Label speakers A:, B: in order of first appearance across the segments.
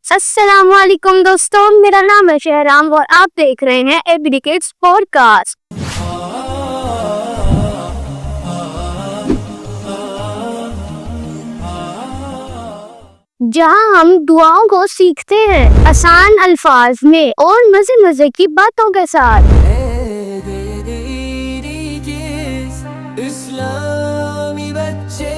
A: السلام علیکم دوستوں، میرا نام ہے شہرام اور آپ دیکھ رہے ہیں ایبی کڈس پوڈ کاسٹ، جہاں ہم دعاؤں کو سیکھتے ہیں آسان الفاظ میں اور مزے کی باتوں کے ساتھ۔ اسلامی بچے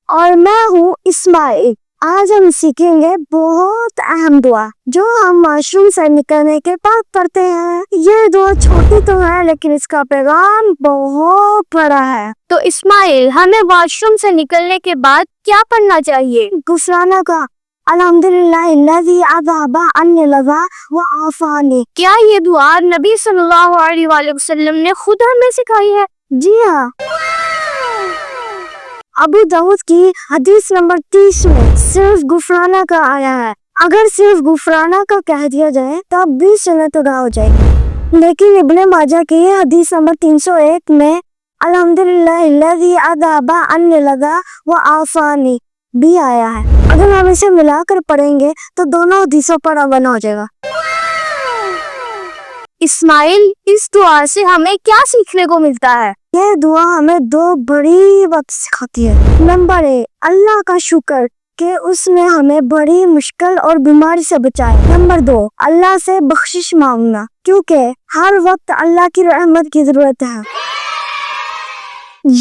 A: اور میں ہوں اسماعیل۔ آج ہم سیکھیں گے بہت اہم دعا جو ہم واش روم سے نکلنے کے بعد پڑھتے ہیں۔ یہ دعا چھوٹی تو ہے لیکن اس کا پیغام بہت بڑا ہے۔ تو اسماعیل، ہمیں واش روم سے نکلنے کے بعد کیا پڑھنا چاہیے؟ غفرانہ کا الحمدللہ الذی اذھب عنی الأذى وعافانی۔ کیا یہ دعا نبی صلی اللہ علیہ وآلہ وسلم نے خود ہمیں سکھائی ہے؟ جی ہاں، ابو داؤد کی حدیث نمبر 30 میں صرف غفرانہ کا آیا ہے۔ اگر صرف غفرانہ کا کہہ دیا جائے تب بھی سنت ادا ہو جائے گی، لیکن ابن ماجہ کی حدیث نمبر 301 میں الحمدللہ الذی اذھب عنی الأذى وعافانی بھی آیا ہے۔ اگر ہم اسے ملا کر پڑھیں گے تو دونوں حدیثوں پر عمل ہو جائے گا۔ اسماعیل، اس دعا سے ہمیں کیا سیکھنے کو ملتا ہے؟ یہ دعا ہمیں دو بڑی بات سکھاتی ہے۔ نمبر 1، اللہ کا شکر کہ اس نے ہمیں بڑی مشکل اور بیماری سے بچایا۔ نمبر 2، اللہ سے بخشش مانگنا، کیونکہ ہر وقت اللہ کی رحمت کی ضرورت ہے۔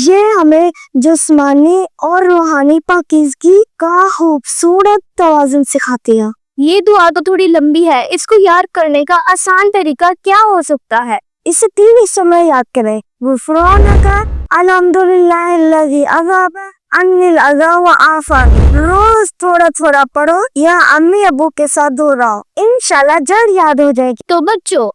A: یہ ہمیں جسمانی اور روحانی پاکیزگی کا خوبصورت توازن سکھاتی ہے۔ یہ دعا تو تھوڑی لمبی ہے، اس کو یاد کرنے کا آسان طریقہ کیا ہو سکتا ہے؟ اسے 3 حصوں میں یاد کریں۔ غفرانک الحمدللہ الذی اذھب عنی الأذى وعافانی۔ روز تھوڑا پڑھو یا امی ابو کے ساتھ دہراؤ، انشاءاللہ جلد یاد ہو جائے گی۔ تو بچوں،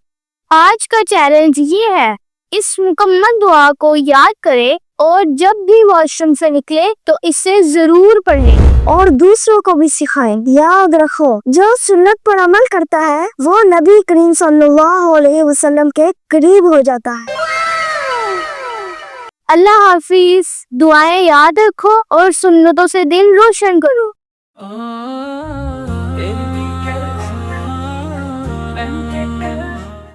A: آج کا چیلنج یہ ہے، اس مکمل دعا کو یاد کریں اور جب بھی واش روم سے نکلے تو اسے ضرور پڑھیں اور دوسروں کو بھی سکھائیں۔ یاد رکھو، جو سنت پر عمل کرتا ہے وہ نبی کریم صلی اللہ علیہ وسلم کے قریب ہو جاتا ہے۔ اللہ حافظ، دعائیں یاد رکھو اور سنتوں سے دل روشن کرو۔